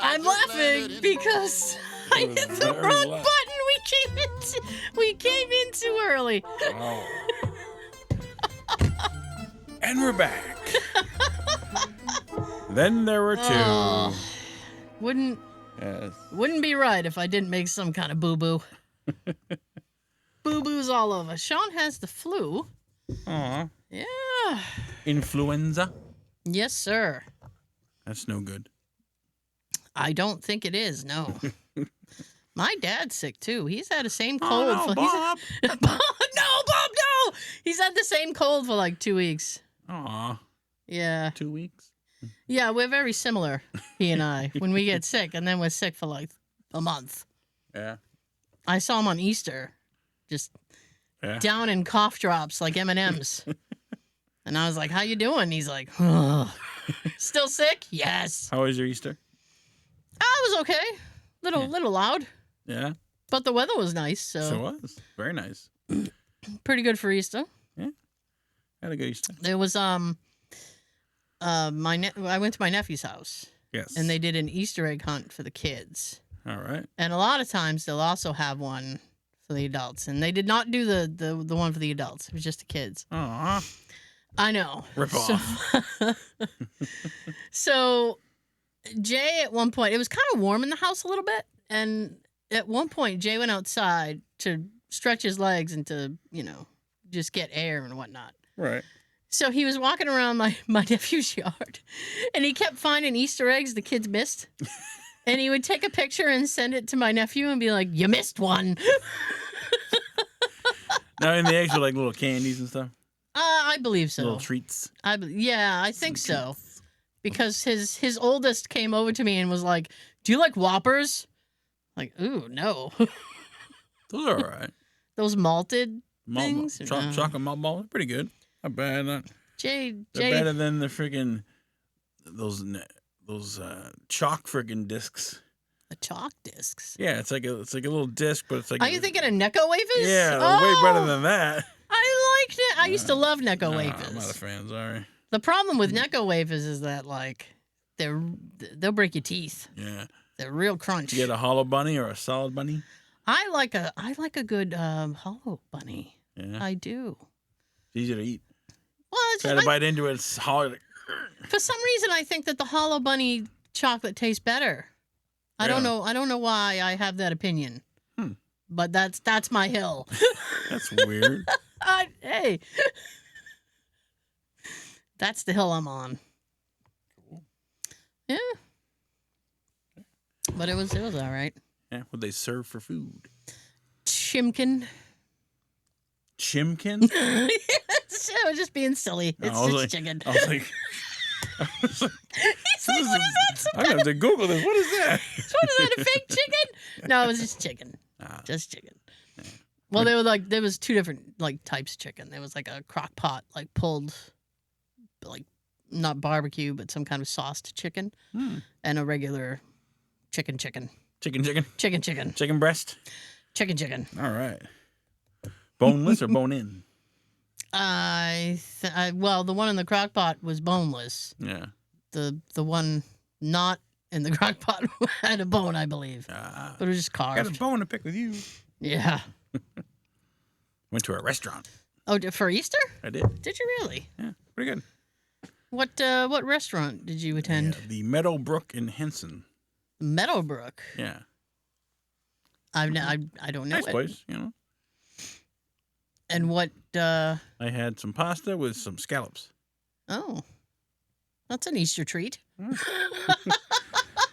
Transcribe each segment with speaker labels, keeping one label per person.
Speaker 1: I'm laughing because I hit the wrong button. We came in too early.
Speaker 2: Oh. And we're back. Then there were two.
Speaker 1: Oh, wouldn't
Speaker 2: Yes.
Speaker 1: be right if I didn't make some kind of boo-boo. Boo-boos all over. Sean has the flu.
Speaker 2: Aw.
Speaker 1: Yeah.
Speaker 2: Influenza?
Speaker 1: Yes, sir.
Speaker 2: That's no good.
Speaker 1: I don't think it is, no. My dad's sick, too. He's had the same cold.
Speaker 2: Oh, no, Bob.
Speaker 1: No, Bob, no! He's had the same cold for like 2 weeks.
Speaker 2: Aw.
Speaker 1: Yeah.
Speaker 2: 2 weeks?
Speaker 1: Yeah, we're very similar, he and I, when we get sick, and then we're sick for like a month.
Speaker 2: Yeah.
Speaker 1: I saw him on Easter, just down in cough drops like M&Ms. And I was like, how you doing? He's like, ugh. Still sick? Yes.
Speaker 2: How was your Easter?
Speaker 1: I was okay. Little loud.
Speaker 2: Yeah.
Speaker 1: But the weather was nice, so.
Speaker 2: So it was. Very nice.
Speaker 1: Pretty good for Easter.
Speaker 2: Yeah. Had a good Easter.
Speaker 1: There was, I went to my nephew's house.
Speaker 2: Yes.
Speaker 1: And they did an Easter egg hunt for the kids.
Speaker 2: All right.
Speaker 1: And a lot of times they'll also have one for the adults. And they did not do the one for the adults. It was just the kids.
Speaker 2: Aw.
Speaker 1: I know.
Speaker 2: Rip off.
Speaker 1: So Jay, at one point, it was kind of warm in the house a little bit. And at one point, Jay went outside to stretch his legs and to, just get air and whatnot.
Speaker 2: Right.
Speaker 1: So he was walking around my nephew's yard, and he kept finding Easter eggs the kids missed. And he would take a picture and send it to my nephew and be like, you missed one.
Speaker 2: Now, in the eggs were like little candies and stuff?
Speaker 1: I believe so.
Speaker 2: Little treats?
Speaker 1: I think so. Because his oldest came over to me and was like, do you like Whoppers? Like, ooh, no.
Speaker 2: Those are all right.
Speaker 1: Those malted things?
Speaker 2: Chocolate malt ball. Pretty good. Not bad.
Speaker 1: Jay.
Speaker 2: They're better than the freaking those chalk freaking discs.
Speaker 1: The chalk discs.
Speaker 2: Yeah, it's like a little disc, but it's like.
Speaker 1: Are you thinking of Necco wafers?
Speaker 2: Yeah, way better than that.
Speaker 1: I liked it. I used to love Necco wafers.
Speaker 2: I'm not a fan. Sorry.
Speaker 1: The problem with Necco wafers is that they'll break your teeth.
Speaker 2: Yeah.
Speaker 1: They're real crunch.
Speaker 2: You get a hollow bunny or a solid bunny?
Speaker 1: I like a good hollow bunny.
Speaker 2: Yeah.
Speaker 1: I do.
Speaker 2: It's easy to eat.
Speaker 1: Well,
Speaker 2: Try to bite into it. It's hard.
Speaker 1: For some reason, I think that the hollow bunny chocolate tastes better. I don't know why I have that opinion. But that's my hill.
Speaker 2: That's weird.
Speaker 1: Hey, that's the hill I'm on.
Speaker 2: Cool.
Speaker 1: Yeah. But it was all right.
Speaker 2: Yeah. What they serve for food?
Speaker 1: Chimkin.
Speaker 2: Chimkin?
Speaker 1: I was just being silly. It's just chicken.
Speaker 2: I was like,
Speaker 1: He's like, what is that?
Speaker 2: I'm going to have to Google this. What is that?
Speaker 1: What is that, a fake chicken? No, it was just chicken. Just chicken.
Speaker 2: Yeah.
Speaker 1: Well, there was two different types of chicken. There was like a crock pot, pulled, not barbecue, but some kind of sauced chicken, and a regular chicken.
Speaker 2: Chicken breast?
Speaker 1: Chicken.
Speaker 2: All right. Boneless or bone in?
Speaker 1: Well, the one in the crock pot was boneless.
Speaker 2: Yeah.
Speaker 1: The one not in the crock pot had a bone, I believe. But it was just carved.
Speaker 2: Got a bone to pick with you.
Speaker 1: Yeah.
Speaker 2: Went to a restaurant.
Speaker 1: Oh, for Easter?
Speaker 2: I did.
Speaker 1: Did you really?
Speaker 2: Yeah, pretty good.
Speaker 1: What restaurant did you attend?
Speaker 2: The Meadowbrook in Henson.
Speaker 1: Meadowbrook.
Speaker 2: Yeah.
Speaker 1: I don't know.
Speaker 2: Nice place,
Speaker 1: And what?
Speaker 2: I had some pasta with some scallops.
Speaker 1: Oh, that's an Easter treat.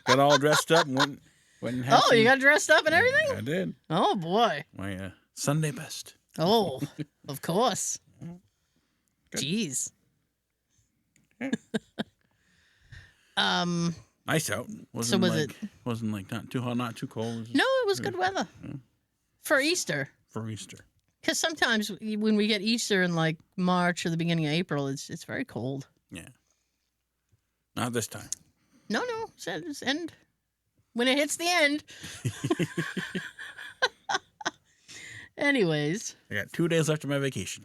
Speaker 2: Got all dressed up and went and had
Speaker 1: Oh, you got dressed up and everything?
Speaker 2: Yeah, I did.
Speaker 1: Oh boy.
Speaker 2: My Sunday best.
Speaker 1: Oh, of course.
Speaker 2: Good.
Speaker 1: Jeez.
Speaker 2: Nice out. Wasn't not too hot, not too cold.
Speaker 1: No, it was good weather for Easter.
Speaker 2: For Easter.
Speaker 1: Because sometimes when we get Easter in March or the beginning of April, it's very cold.
Speaker 2: Yeah. Not this time.
Speaker 1: No, it's end. When it hits the end. Anyways.
Speaker 2: I got 2 days left of my vacation.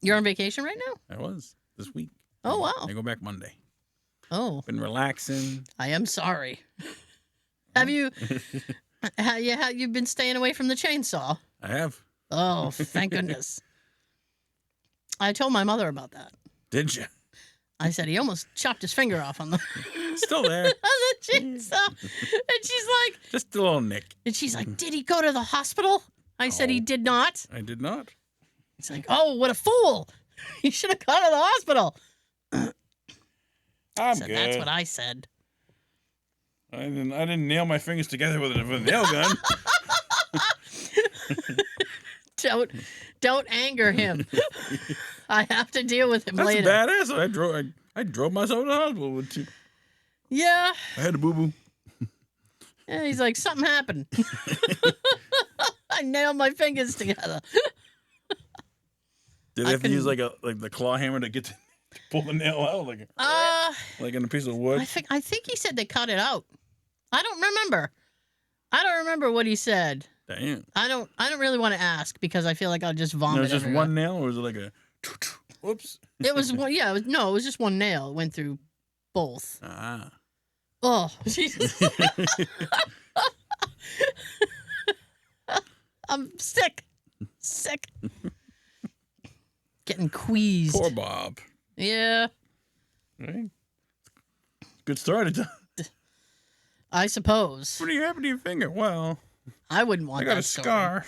Speaker 1: You're on vacation right now?
Speaker 2: I was this week.
Speaker 1: Oh, wow.
Speaker 2: I go back Monday.
Speaker 1: Oh.
Speaker 2: Been relaxing.
Speaker 1: I am sorry. Have you you've been staying away from the chainsaw?
Speaker 2: I have.
Speaker 1: Oh, thank goodness. I told my mother about that.
Speaker 2: Did you?
Speaker 1: I said he almost chopped his finger off on the
Speaker 2: Still there.
Speaker 1: on the chainsaw. And she's like,
Speaker 2: Just a little nick.
Speaker 1: and she's like, did he go to the hospital? I said he did not.
Speaker 2: I did not.
Speaker 1: He's like, oh, what a fool. He should have gone to the hospital.
Speaker 2: I'm
Speaker 1: So
Speaker 2: good.
Speaker 1: that's what I said.
Speaker 2: I didn't nail my fingers together with a nail gun.
Speaker 1: Don't anger him. I have to deal with him
Speaker 2: That's
Speaker 1: later.
Speaker 2: badass. I drove myself to the hospital with you.
Speaker 1: Yeah.
Speaker 2: I had a boo-boo.
Speaker 1: Yeah, he's like, something happened. I nailed my fingers together.
Speaker 2: Did they have to use like the claw hammer to get to pull the nail out, like in a piece of wood?
Speaker 1: I think he said they cut it out. I don't remember what he said.
Speaker 2: Damn.
Speaker 1: I don't really want to ask because I feel like I'll just vomit.
Speaker 2: It was just
Speaker 1: everywhere.
Speaker 2: one nail, or was it like a whoops?
Speaker 1: It was one. Yeah. It was just one nail. It went through both.
Speaker 2: Ah.
Speaker 1: Oh, Jesus. I'm sick. Getting queased.
Speaker 2: Poor Bob.
Speaker 1: Yeah,
Speaker 2: Right? Good story to tell.
Speaker 1: I suppose.
Speaker 2: What happened to your finger? Well,
Speaker 1: I wouldn't want
Speaker 2: I got
Speaker 1: that
Speaker 2: a
Speaker 1: story.
Speaker 2: scar.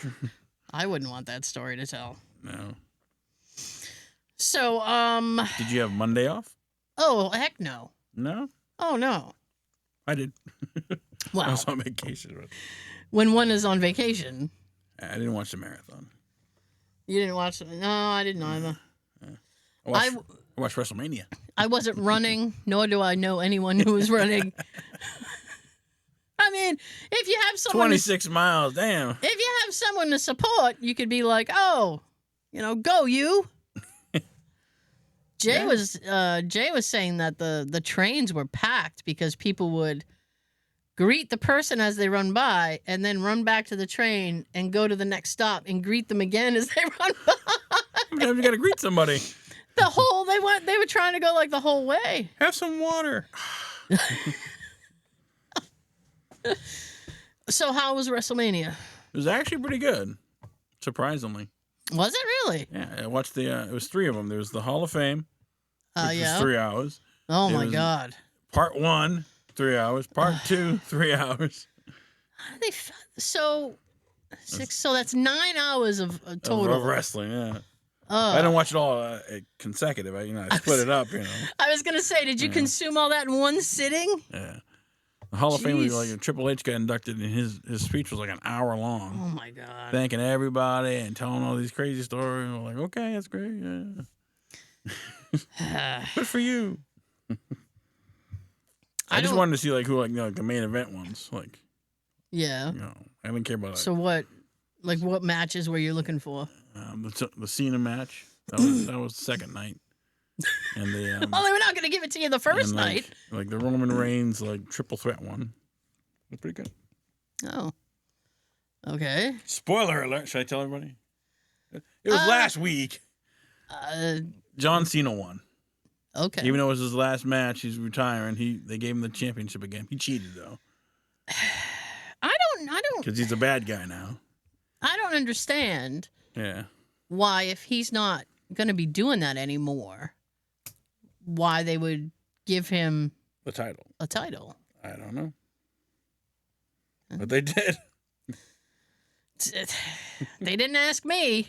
Speaker 1: I wouldn't want that story to tell.
Speaker 2: No.
Speaker 1: So,
Speaker 2: Did you have Monday off?
Speaker 1: oh, heck no.
Speaker 2: No?
Speaker 1: Oh, no.
Speaker 2: I did. I
Speaker 1: Well,
Speaker 2: was on vacation. But
Speaker 1: when one is on vacation,
Speaker 2: I didn't watch the marathon.
Speaker 1: you didn't watch it. No, I didn't either.
Speaker 2: I watched WrestleMania.
Speaker 1: I wasn't running, nor do I know anyone who was running. I mean, if you have someone
Speaker 2: 26 miles, damn.
Speaker 1: if you have someone to support, you could be like, "Oh, go you." Jay was saying that the trains were packed because people would greet the person as they run by and then run back to the train and go to the next stop and greet them again as they run by.
Speaker 2: Sometimes you got to greet somebody.
Speaker 1: They were trying to go like the whole way.
Speaker 2: Have some water.
Speaker 1: So how was WrestleMania?
Speaker 2: It was actually pretty good, surprisingly.
Speaker 1: Was it really?
Speaker 2: Yeah, I watched it was 3 of them. There was the Hall of Fame, which
Speaker 1: Yeah.
Speaker 2: was 3 hours.
Speaker 1: Oh
Speaker 2: It
Speaker 1: my
Speaker 2: was-
Speaker 1: God.
Speaker 2: Part 1, 3 hours. Part 2, 3 hours.
Speaker 1: How did so 6? So that's 9 hours of total.
Speaker 2: Of wrestling, yeah.
Speaker 1: Oh.
Speaker 2: I didn't watch it all consecutive. I split it up,
Speaker 1: I was gonna say, did you consume all that in one sitting?
Speaker 2: Yeah. The Hall of Fame was
Speaker 1: Jeez.
Speaker 2: like Triple H got inducted, and his speech was like an hour long,
Speaker 1: Oh my God.
Speaker 2: thanking everybody and telling all these crazy stories. I'm like, okay, that's great. Yeah. Good for you. I just wanted to see who the main event ones.
Speaker 1: Yeah.
Speaker 2: I didn't care about
Speaker 1: So what matches were you looking for?
Speaker 2: the Cena match. That was the second night. And the
Speaker 1: Well, they were not gonna give it to you the first night.
Speaker 2: Like the Roman Reigns triple threat one. It was pretty good.
Speaker 1: Oh. Okay.
Speaker 2: Spoiler alert! Should I tell everybody? It was last week. John Cena won.
Speaker 1: Okay.
Speaker 2: Even though it was his last match, he's retiring. They gave him the championship again. He cheated though,
Speaker 1: I don't
Speaker 2: because he's a bad guy now.
Speaker 1: I don't understand
Speaker 2: Yeah.
Speaker 1: why, if he's not gonna be doing that anymore, why they would give him
Speaker 2: The title.
Speaker 1: a title.
Speaker 2: I don't know, but they did.
Speaker 1: They didn't ask me.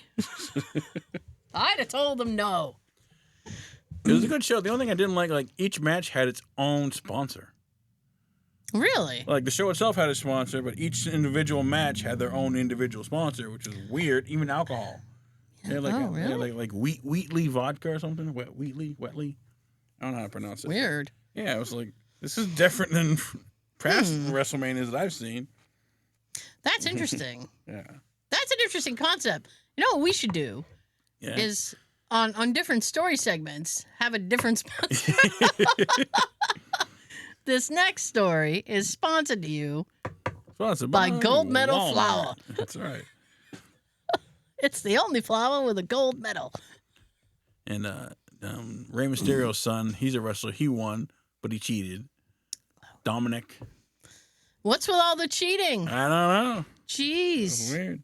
Speaker 1: I'd have told them no.
Speaker 2: It was a good show. The only thing I didn't like each match had its own sponsor.
Speaker 1: Really?
Speaker 2: Like the show itself had a sponsor, but each individual match had their own individual sponsor, which is weird. Even alcohol. They had
Speaker 1: Oh, really?
Speaker 2: they had like Wheatley vodka or something. Wheatley. I don't know how to pronounce it.
Speaker 1: Weird.
Speaker 2: Yeah, it was like, this is different than past WrestleManias that I've seen.
Speaker 1: That's interesting.
Speaker 2: Yeah.
Speaker 1: That's an interesting concept. You know what we should do
Speaker 2: Yeah.
Speaker 1: is on different story segments have a different sponsor. This next story is sponsored to you
Speaker 2: Sponsored
Speaker 1: by Gold Medal
Speaker 2: Walmart.
Speaker 1: Flour.
Speaker 2: That's right.
Speaker 1: It's the only flour with a gold medal.
Speaker 2: And Rey Mysterio's son, he's a wrestler. He won, but he cheated. Dominic.
Speaker 1: What's with all the cheating?
Speaker 2: I don't know.
Speaker 1: Jeez.
Speaker 2: That's weird.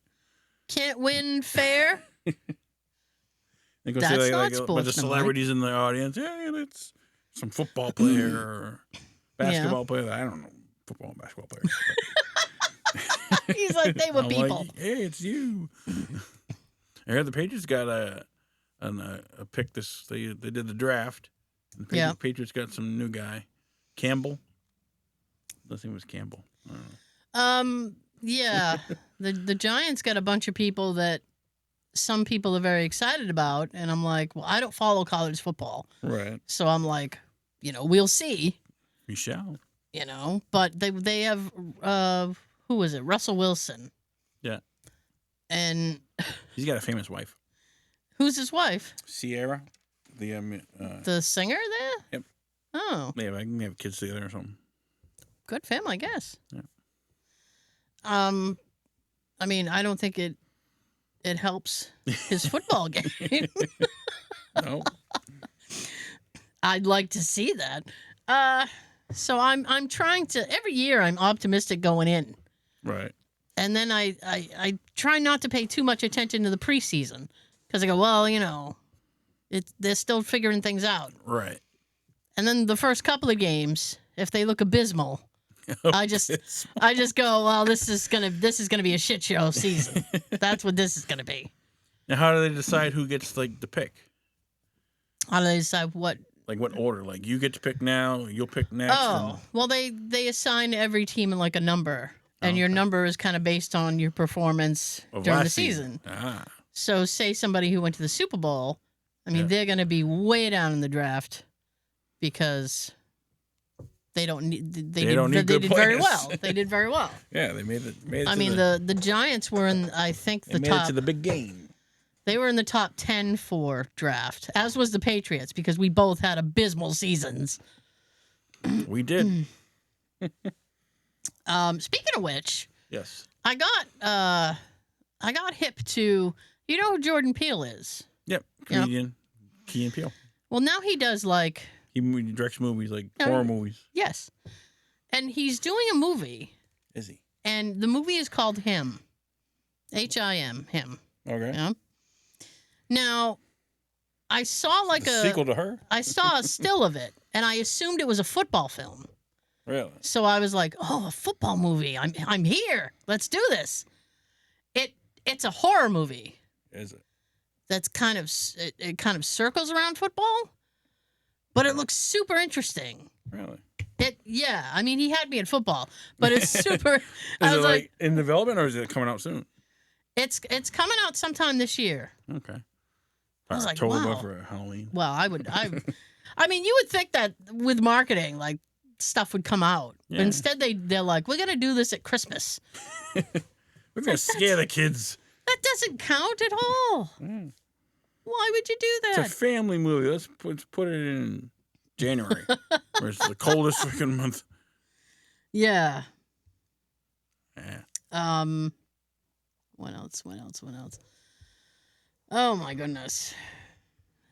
Speaker 1: Can't win fair?
Speaker 2: They go
Speaker 1: That's
Speaker 2: see
Speaker 1: not
Speaker 2: like a bunch of
Speaker 1: sportsmanlike.
Speaker 2: celebrities in the audience. Yeah, that's some football player or basketball player. I don't know. Football and basketball players.
Speaker 1: He's like, they were
Speaker 2: I'm
Speaker 1: people.
Speaker 2: like, hey, it's you. I heard the Patriots got a pick this. They did the draft. And the Patriots got some new guy, Campbell. I think it was Campbell. I don't know.
Speaker 1: Yeah. The Giants got a bunch of people that some people are very excited about, and I'm like, well, I don't follow college football.
Speaker 2: Right.
Speaker 1: So I'm like, we'll see.
Speaker 2: We shall.
Speaker 1: But they have who is it? Russell Wilson.
Speaker 2: Yeah.
Speaker 1: And
Speaker 2: he's got a famous wife.
Speaker 1: Who's his wife?
Speaker 2: Sierra.
Speaker 1: The singer there?
Speaker 2: Yep.
Speaker 1: Oh.
Speaker 2: Yeah, I can have kids together or something.
Speaker 1: Good family, I guess.
Speaker 2: Yeah.
Speaker 1: I mean, I don't think it helps his football game.
Speaker 2: No.
Speaker 1: I'd like to see that. So I'm trying to every year I'm optimistic going in.
Speaker 2: Right.
Speaker 1: And then I try not to pay too much attention to the preseason because I go, well, they're still figuring things out.
Speaker 2: Right.
Speaker 1: And then the first couple of games, if they look abysmal, I just go, well, this is gonna be a shit show season. That's what this is gonna be.
Speaker 2: Now, how do they decide who gets the pick?
Speaker 1: How do they decide what?
Speaker 2: Like what order? Like you get to pick now, you'll pick next.
Speaker 1: Oh, well, they assign every team like a number, and your number is kind of based on your performance during the season. So, say somebody who went to the Super Bowl, I mean, they're going to be way down in the draft because they don't need. They did very well. They did very well.
Speaker 2: Yeah, they made it.
Speaker 1: I mean, the Giants were in, I think, the
Speaker 2: made
Speaker 1: top.
Speaker 2: It to the big game.
Speaker 1: They were in the top 10 for draft, as was the Patriots, because we both had abysmal seasons.
Speaker 2: We did.
Speaker 1: Speaking of which,
Speaker 2: yes,
Speaker 1: I got hip to, who Jordan Peele is?
Speaker 2: Yep, comedian, Key and Peele.
Speaker 1: Well, now he does
Speaker 2: he directs movies like horror movies.
Speaker 1: Yes, and he's doing a movie.
Speaker 2: Is he?
Speaker 1: And the movie is called Him, Him. Him.
Speaker 2: Okay.
Speaker 1: Yeah. Now, I saw a
Speaker 2: sequel to Her.
Speaker 1: I saw a still of it, and I assumed it was a football film.
Speaker 2: Really?
Speaker 1: So I was like, "Oh, a football movie! I'm here. Let's do this." It's a horror movie.
Speaker 2: Is it?
Speaker 1: That's kind of it kind of circles around football, but it looks super interesting.
Speaker 2: Really?
Speaker 1: Yeah. I mean, he had me at football, but it's super.
Speaker 2: Is
Speaker 1: I
Speaker 2: it
Speaker 1: was like,
Speaker 2: in development or is it coming out soon?
Speaker 1: It's coming out sometime this year.
Speaker 2: Okay.
Speaker 1: I was like,
Speaker 2: totally
Speaker 1: wow.
Speaker 2: go for Halloween.
Speaker 1: Well, I mean, you would think that with marketing, like stuff would come out.
Speaker 2: Yeah.
Speaker 1: But instead, they're like, we're gonna do this at Christmas.
Speaker 2: We're gonna scare the kids.
Speaker 1: That doesn't count at all.
Speaker 2: Mm.
Speaker 1: Why would you do that?
Speaker 2: It's a family movie. Let's put it in January, where it's the coldest freaking month.
Speaker 1: Yeah.
Speaker 2: Yeah.
Speaker 1: What else? Oh my goodness.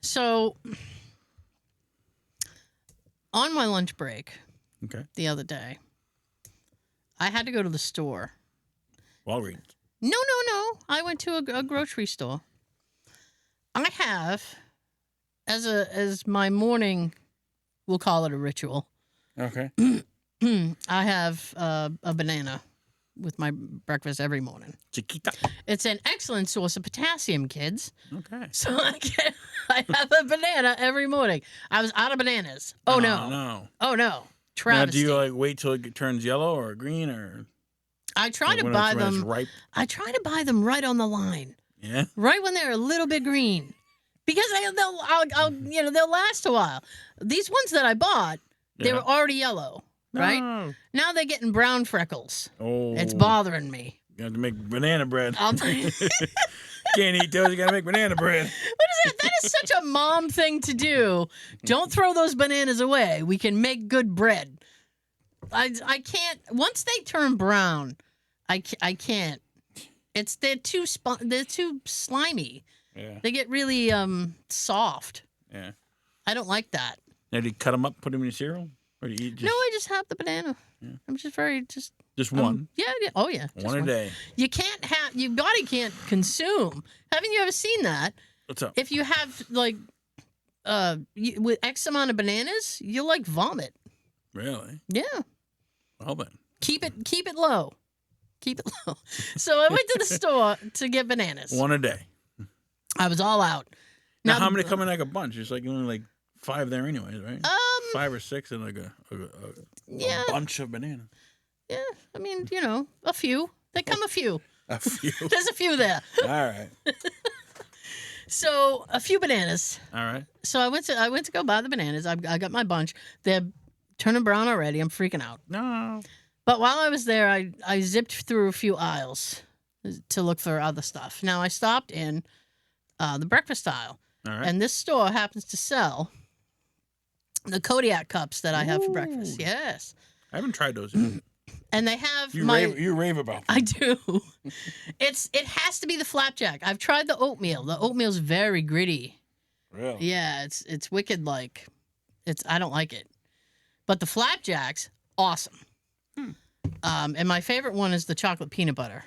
Speaker 1: So on my lunch break the other day, I had to go to the store.
Speaker 2: Walgreens.
Speaker 1: No. I went to a grocery store. I have, as my morning, we'll call it a ritual.
Speaker 2: Okay.
Speaker 1: I have a banana with my breakfast every morning.
Speaker 2: Chiquita.
Speaker 1: It's an excellent source of potassium, kids.
Speaker 2: Okay.
Speaker 1: So I have a banana every morning. I was out of bananas. Oh no. Oh no. Travesty.
Speaker 2: Now, do you wait till it turns yellow or green or?
Speaker 1: I try to buy them.
Speaker 2: Ripe?
Speaker 1: I try to buy them right on the line.
Speaker 2: Yeah.
Speaker 1: Right when they're a little bit green, because they'll last a while. These ones that I bought, they were already yellow. Right?
Speaker 2: No.
Speaker 1: Now they're getting brown freckles.
Speaker 2: Oh.
Speaker 1: It's bothering me.
Speaker 2: You have to make banana bread.
Speaker 1: I'll tell you.
Speaker 2: Can't eat those. You got to make banana bread.
Speaker 1: What is that? That is such a mom thing to do. Don't throw those bananas away. We can make good bread. I can't. Once they turn brown, I can't. They're too slimy.
Speaker 2: Yeah.
Speaker 1: They get really soft.
Speaker 2: Yeah.
Speaker 1: I don't like that.
Speaker 2: Now, do you cut them up, put them in your cereal? Or do you eat just...
Speaker 1: No, I just have the banana. Yeah. I'm just
Speaker 2: Just one?
Speaker 1: Yeah. Oh, yeah.
Speaker 2: One a day.
Speaker 1: You can't have... Your body can't consume. Haven't you ever seen that?
Speaker 2: What's up?
Speaker 1: If you have, like, with X amount of bananas, you'll, like, vomit.
Speaker 2: Really?
Speaker 1: Yeah.
Speaker 2: Well, then.
Speaker 1: Keep it low. Keep it low. So I went to the store to get bananas.
Speaker 2: One a day.
Speaker 1: I was all out.
Speaker 2: Now how many come in like a bunch? It's like only like 5 there anyways, right? 5 or 6 in like a bunch of bananas.
Speaker 1: Yeah, I mean, a few. They come a few.
Speaker 2: A few.
Speaker 1: There's a few there.
Speaker 2: All right.
Speaker 1: So a few bananas.
Speaker 2: All right.
Speaker 1: So I went to go buy the bananas. I got my bunch. They're turning brown already. I'm freaking out.
Speaker 2: No.
Speaker 1: But while I was there, I zipped through a few aisles to look for other stuff. Now I stopped in the breakfast aisle.
Speaker 2: All right.
Speaker 1: And this store happens to sell the Kodiak cups that I have for breakfast. Yes.
Speaker 2: I haven't tried those yet.
Speaker 1: And they have
Speaker 2: you rave about them.
Speaker 1: I do. It has to be the flapjack. I've tried the oatmeal. The oatmeal's very gritty.
Speaker 2: Really?
Speaker 1: Yeah, it's wicked like I don't like it. But the flapjack's awesome. And my favorite one is the chocolate peanut butter.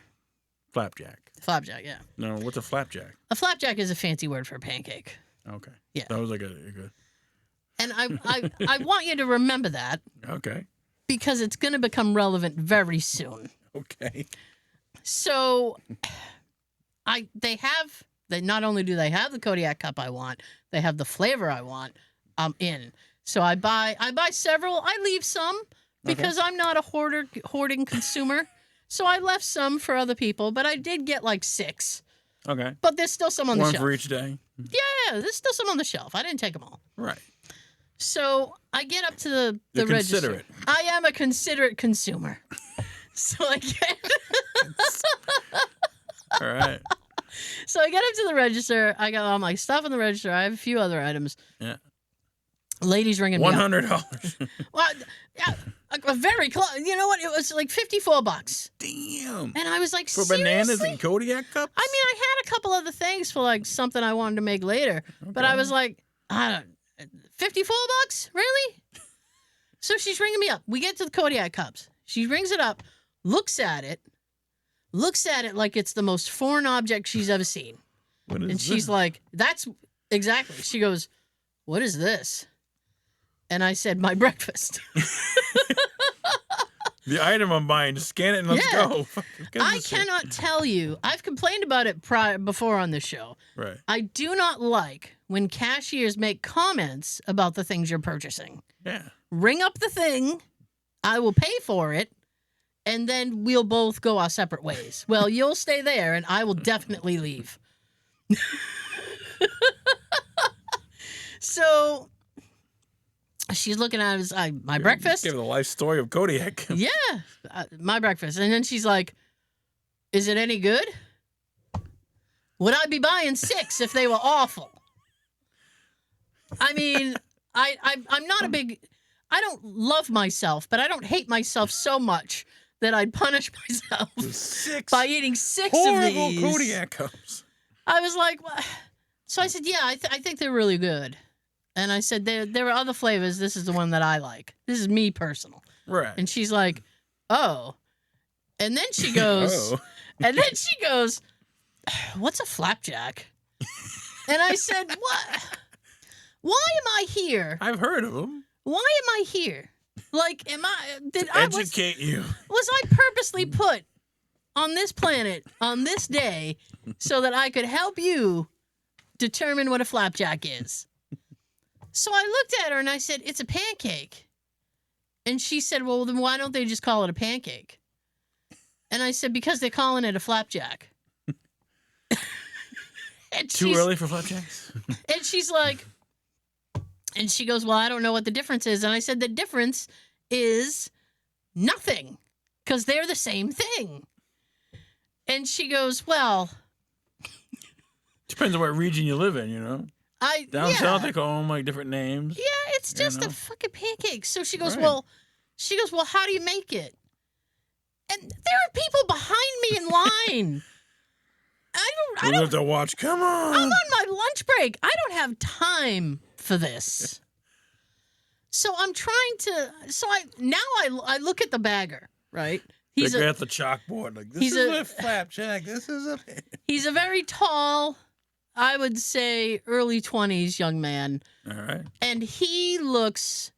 Speaker 2: Flapjack.
Speaker 1: Flapjack, yeah.
Speaker 2: No, what's a flapjack?
Speaker 1: A flapjack is a fancy word for a pancake.
Speaker 2: Okay.
Speaker 1: Yeah.
Speaker 2: That was like a good.
Speaker 1: And I want you to remember that.
Speaker 2: Okay.
Speaker 1: Because it's going to become relevant very soon.
Speaker 2: Okay.
Speaker 1: So they not only do they have the Kodiak cup I want, they have the flavor I want. I'm in. So I buy several. I leave some because I'm not a hoarding consumer. So I left some for other people, but I did get like 6.
Speaker 2: Okay.
Speaker 1: But there's still some on the shelf.
Speaker 2: One for each day?
Speaker 1: Yeah, there's still some on the shelf. I didn't take them all.
Speaker 2: Right.
Speaker 1: So I get up to the
Speaker 2: You're
Speaker 1: register.
Speaker 2: Considerate.
Speaker 1: I am a considerate consumer. So I get...
Speaker 2: All right.
Speaker 1: So I get up to the register. I got all my stuff on the register. I have a few other items.
Speaker 2: Yeah.
Speaker 1: Ladies ringing me up.
Speaker 2: $100.
Speaker 1: Well, yeah, very close. You know what? It was like $54.
Speaker 2: Damn.
Speaker 1: And I was like,
Speaker 2: for
Speaker 1: seriously?
Speaker 2: bananas and Kodiak cups?
Speaker 1: I mean, I had a couple other things for like something I wanted to make later. Okay. But I was like, $54? Really? So she's ringing me up. We get to the Kodiak cups. She rings it up, looks at it like it's the most foreign object she's ever seen.
Speaker 2: What is
Speaker 1: and she's
Speaker 2: this?
Speaker 1: like, that's exactly. She goes, what is this? And I said, my breakfast.
Speaker 2: The item I'm buying, just scan it and let's go.
Speaker 1: I cannot tell you. I've complained about it before on this show.
Speaker 2: Right.
Speaker 1: I do not like when cashiers make comments about the things you're purchasing.
Speaker 2: Yeah.
Speaker 1: Ring up the thing. I will pay for it. And then we'll both go our separate ways. Well, you'll stay there and I will definitely leave. So she's looking at it as my breakfast.
Speaker 2: Give the life story of Kodiak.
Speaker 1: Yeah, my breakfast. And then she's like, is it any good? Would I be buying 6 if they were awful? I mean, I'm not a big... I don't love myself, but I don't hate myself so much that I'd punish myself
Speaker 2: 6
Speaker 1: by eating 6
Speaker 2: horrible
Speaker 1: of these.
Speaker 2: Kodiak cups.
Speaker 1: I was like, what? So I said, yeah, I think they're really good. And I said, there are other flavors. This is the one that I like. This is me personal.
Speaker 2: Right.
Speaker 1: And she's like, oh. And then she goes, what's a flapjack? And I said, what? Why am I here?
Speaker 2: I've heard of them.
Speaker 1: Why am I here? Like,
Speaker 2: educate you.
Speaker 1: Was I purposely put on this planet on this day so that I could help you determine what a flapjack is? So I looked at her and I said, it's a pancake. And she said, well, then why don't they just call it a pancake? And I said, because they're calling it a flapjack.
Speaker 2: Too early for flapjacks?
Speaker 1: And she's like, and she goes, well, I don't know what the difference is. And I said, the difference is nothing, because they're the same thing. And she goes, well.
Speaker 2: Depends on what region you live in, you know? Down south, they call them like different names.
Speaker 1: Yeah, it's just a fucking pancake. So she goes,
Speaker 2: Right.
Speaker 1: well, how do you make it? And there are people behind me in line. I
Speaker 2: You
Speaker 1: don't
Speaker 2: have to watch. Come on.
Speaker 1: I'm on my lunch break. I don't have time for this. So I'm trying to. So I look at the bagger, right?
Speaker 2: He's at the chalkboard like this is a flapjack. This is a.
Speaker 1: He's a very tall, I would say early 20s young man.
Speaker 2: All right.
Speaker 1: And he looks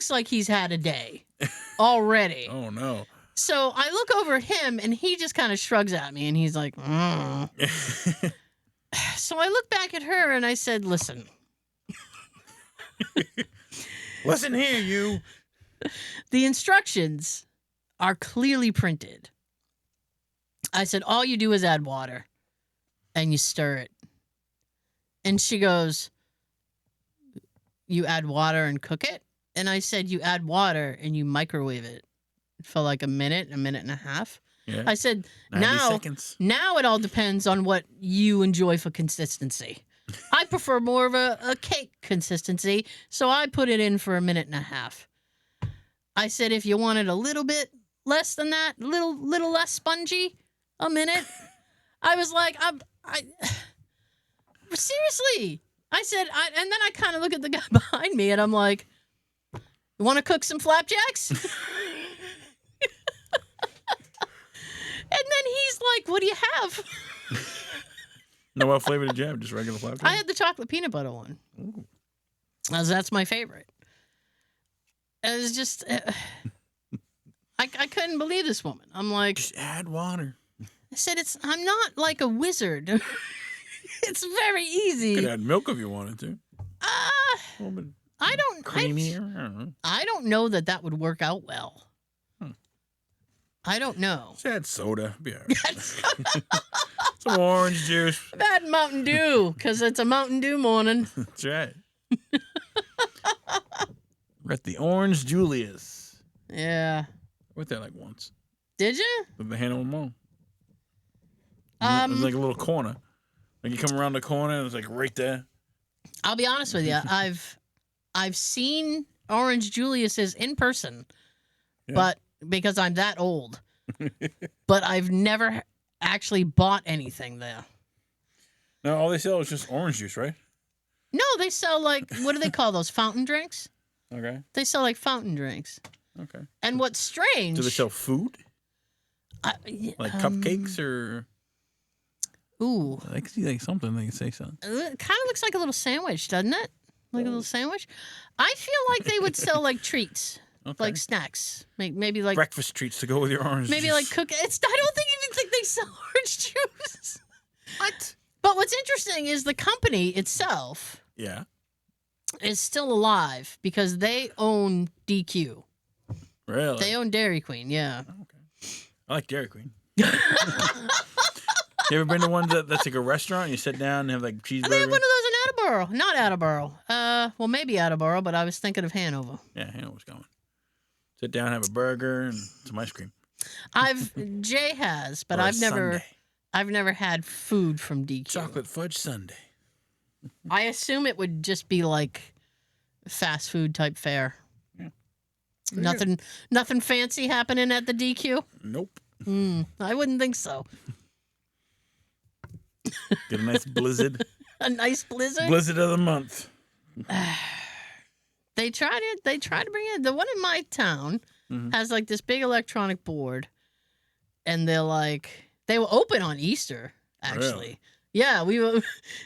Speaker 1: like he's had a day already.
Speaker 2: Oh no.
Speaker 1: So I look over at him and he just kind of shrugs at me and he's like, So I look back at her and I said, listen.
Speaker 2: Listen here, you.
Speaker 1: The instructions are clearly printed. I said, all you do is add water and you stir it. And she goes, you add water and cook it? And I said, you add water and you microwave it for like a minute and a half.
Speaker 2: Yeah.
Speaker 1: I said,
Speaker 2: 90 seconds.
Speaker 1: Now it all depends on what you enjoy for consistency. I prefer more of a cake consistency, so I put it in for a minute and a half. I said, if you want it a little bit less than that, little less spongy, a minute. I was like, seriously. I said, and then I kind of look at the guy behind me, and I'm like, you want to cook some flapjacks? And then he's like, what do you have?
Speaker 2: No, what flavor did you have? Just regular flapjack?
Speaker 1: I had the chocolate peanut butter one.
Speaker 2: Ooh.
Speaker 1: That's my favorite. It was just, I couldn't believe this woman. I'm like,
Speaker 2: just add water.
Speaker 1: I said, I'm not like a wizard. It's very easy.
Speaker 2: You could add milk if you wanted to. A little bit creamier. I don't know.
Speaker 1: I don't know that would work out well. I don't know.
Speaker 2: Just add soda. Be all right. Some orange juice.
Speaker 1: I've had Mountain Dew because it's a Mountain Dew morning.
Speaker 2: That's right. We're at the Orange Julius.
Speaker 1: Yeah.
Speaker 2: I went there like once.
Speaker 1: Did you?
Speaker 2: With the Hannibal Mall. It was like a little corner. Like you come around the corner and it's like right there. I'll
Speaker 1: be honest with you. I've seen Orange Julius's in person, but because I'm that old. But I've never actually bought anything there.
Speaker 2: No, all they sell is just orange juice, right?
Speaker 1: No, they sell like, what do they call those? Fountain drinks?
Speaker 2: Okay.
Speaker 1: They sell like fountain drinks.
Speaker 2: Okay.
Speaker 1: And what's strange...
Speaker 2: Do they sell food? Like cupcakes or...
Speaker 1: Ooh.
Speaker 2: I can see like something. They can say something.
Speaker 1: It kind of looks like a little sandwich, doesn't it? Like a little sandwich? I feel like they would sell like treats. Okay. Like snacks. Maybe like...
Speaker 2: breakfast treats to go with your orange juice.
Speaker 1: Maybe like I don't even think they sell orange juice.
Speaker 2: What?
Speaker 1: But what's interesting is the company itself...
Speaker 2: Yeah.
Speaker 1: ...is still alive because they own DQ.
Speaker 2: Really?
Speaker 1: They own Dairy Queen, yeah.
Speaker 2: Oh, okay. I like Dairy Queen. You ever been to one that's like a restaurant and you sit down and have like cheeseburger?
Speaker 1: They have one of those in Attleboro. Not Attleboro. Well, maybe Attleboro, but I was thinking of Hanover.
Speaker 2: Yeah, Hanover's going. Sit down, have a burger and some ice cream.
Speaker 1: Jay has, but
Speaker 2: Or
Speaker 1: I've never
Speaker 2: sundae.
Speaker 1: had food from DQ.
Speaker 2: Chocolate fudge sundae.
Speaker 1: I assume it would just be like fast food type fare. Yeah. Nothing fancy happening at the DQ?
Speaker 2: Nope.
Speaker 1: I wouldn't think so.
Speaker 2: Get a nice blizzard.
Speaker 1: A nice blizzard?
Speaker 2: Blizzard of the month.
Speaker 1: They try to bring in the one in my town has like this big electronic board, and they were open on Easter actually.
Speaker 2: Really?
Speaker 1: Yeah,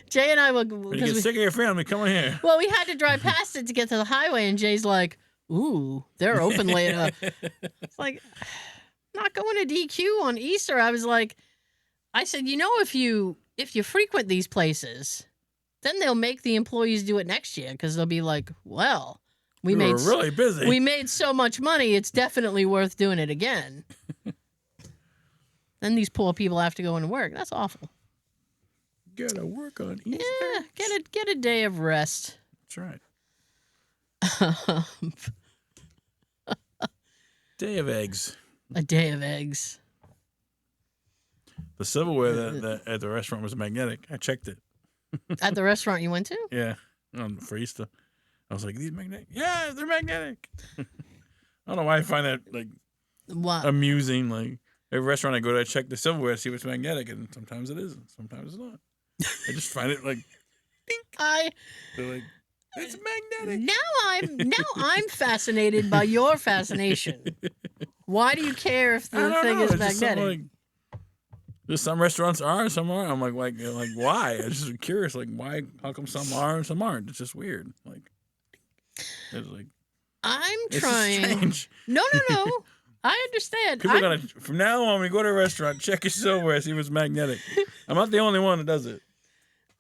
Speaker 1: Jay and I were.
Speaker 2: When you get sick of your family, come on here.
Speaker 1: Well, we had to drive past it to get to the highway, and Jay's like, "Ooh, they're open later." It's like, not going to DQ on Easter. I said, if you frequent these places, then they'll make the employees do it next year because they'll be like, well, we
Speaker 2: were really busy.
Speaker 1: We made so much money, it's definitely worth doing it again. Then these poor people have to go into work. That's awful.
Speaker 2: Gotta work on Easter.
Speaker 1: Yeah, get a day of rest.
Speaker 2: That's right. Day of eggs.
Speaker 1: A day of eggs.
Speaker 2: The silverware that at the restaurant was magnetic. I checked it.
Speaker 1: At the restaurant you went to?
Speaker 2: Yeah, for Easter. I was like, these magnetic? Yeah, they're magnetic. I don't know why I find that amusing. Like every restaurant I go to, I check the silverware, see what's magnetic, and sometimes it is, and sometimes it's not. I just find it like, dink. They're like, It's magnetic.
Speaker 1: Now I'm fascinated by your fascination. Why do you care if the thing is magnetic?
Speaker 2: Just some restaurants are, some aren't. I'm like why? I'm just curious, like why? How come some are and some aren't? It's just weird. Like, it's like
Speaker 1: I'm trying.
Speaker 2: Strange.
Speaker 1: No. I understand.
Speaker 2: People gonna from now on when you go to a restaurant, check your silverware, see if it's magnetic. I'm not the only one that does it.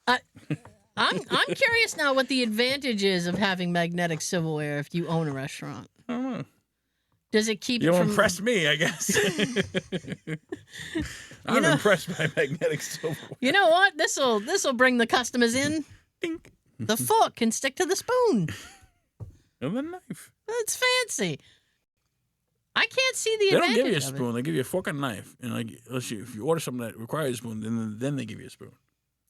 Speaker 1: I'm curious now what the advantage is of having magnetic silverware if you own a restaurant.
Speaker 2: I don't know.
Speaker 1: Does it keep
Speaker 2: you
Speaker 1: from...
Speaker 2: impress me, I guess. I'm impressed by magnetic silverware.
Speaker 1: You know what? This'll bring the customers in.
Speaker 2: Dink.
Speaker 1: The fork can stick to the spoon.
Speaker 2: And the knife.
Speaker 1: That's fancy. I can't see the advantage.
Speaker 2: They don't give you a spoon.
Speaker 1: It.
Speaker 2: They give you a fork and a knife. And like, if you order something that requires a spoon, then they give you a spoon.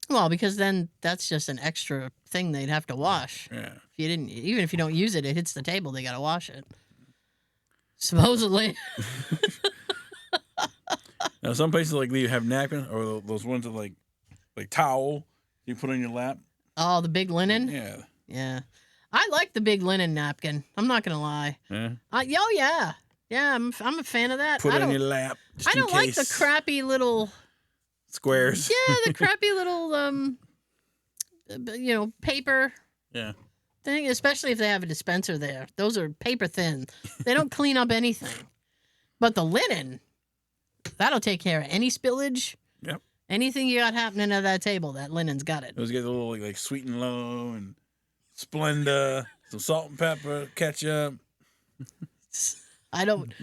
Speaker 1: Well, because then that's just an extra thing they'd have to wash.
Speaker 2: Yeah.
Speaker 1: If you didn't, even if you don't use it, it hits the table. They got to wash it. Supposedly.
Speaker 2: Now, some places like you have napkins or those ones that like towel you put on your lap.
Speaker 1: Oh, the big linen.
Speaker 2: Yeah.
Speaker 1: Yeah. I like the big linen napkin. I'm not gonna lie.
Speaker 2: Yeah.
Speaker 1: Yeah. Yeah, I'm a fan of that.
Speaker 2: Put it on your lap.
Speaker 1: I don't like the crappy little
Speaker 2: squares.
Speaker 1: Yeah, the crappy little paper.
Speaker 2: Yeah.
Speaker 1: Thing, especially if they have a dispenser there. Those are paper thin. They don't clean up anything. But the linen, that'll take care of any spillage.
Speaker 2: Yep.
Speaker 1: Anything you got happening at that table, that linen's got it.
Speaker 2: Those get a little like Sweet and Low and Splenda, some salt and pepper, ketchup.
Speaker 1: I don't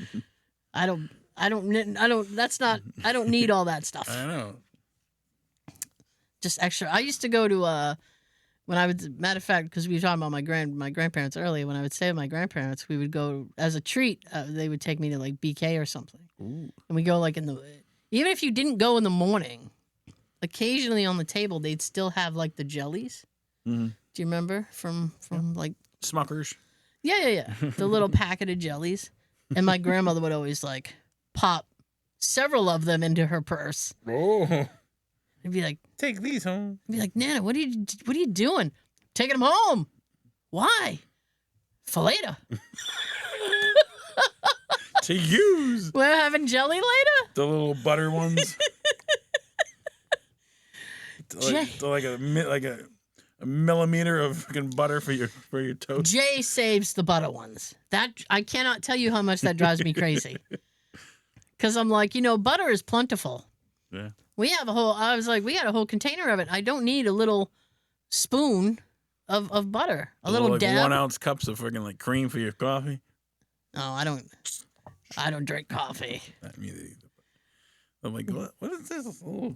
Speaker 1: need all that stuff.
Speaker 2: I know.
Speaker 1: Just extra. I used to go to matter of fact, because we were talking about my grandparents earlier, when I would stay with my grandparents, we would go as a treat. They would take me to like BK or something.
Speaker 2: Ooh. And
Speaker 1: we go like even if you didn't go in the morning, occasionally on the table, they'd still have like the jellies.
Speaker 2: Mm-hmm.
Speaker 1: Do you remember from like
Speaker 2: Smuckers?
Speaker 1: Yeah. The little packet of jellies. And my grandmother would always like pop several of them into her purse.
Speaker 2: Oh.
Speaker 1: And be like,
Speaker 2: take these home.
Speaker 1: I'd be like, Nana, what are you doing? Taking them home. Why? For later.
Speaker 2: To use.
Speaker 1: We're having jelly later?
Speaker 2: The little butter ones. like a millimeter of fucking butter for your toast.
Speaker 1: Jay saves the butter ones. That I cannot tell you how much that drives me crazy. Because I'm like, butter is plentiful.
Speaker 2: Yeah.
Speaker 1: We got a whole container of it. I don't need a little spoon of butter. A little
Speaker 2: like
Speaker 1: dab.
Speaker 2: 1 ounce cups of freaking like cream for your coffee.
Speaker 1: No, I don't drink coffee.
Speaker 2: Not me either. I'm like, what is this? Oh.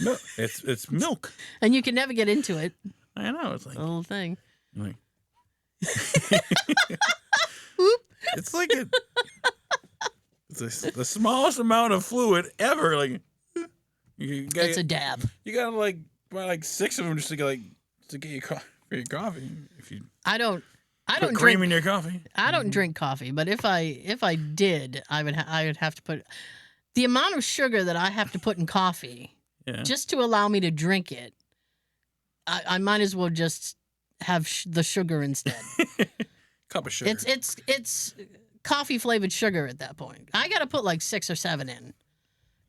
Speaker 2: No, it's milk.
Speaker 1: And you can never get into it.
Speaker 2: I know. It's like
Speaker 1: a little thing.
Speaker 2: Like,
Speaker 1: Whoop.
Speaker 2: It's like it's the smallest amount of fluid ever. Like
Speaker 1: it's a dab.
Speaker 2: You gotta buy like 6 of them just to get your coffee. If you
Speaker 1: I don't
Speaker 2: put
Speaker 1: drink
Speaker 2: cream in your coffee.
Speaker 1: I don't drink coffee, but if I did, I would have to put the amount of sugar that I have to put in coffee just to allow me to drink it. I might as well just have the sugar instead.
Speaker 2: Cup of sugar.
Speaker 1: It's coffee flavored sugar at that point. I got to put like 6 or 7 in.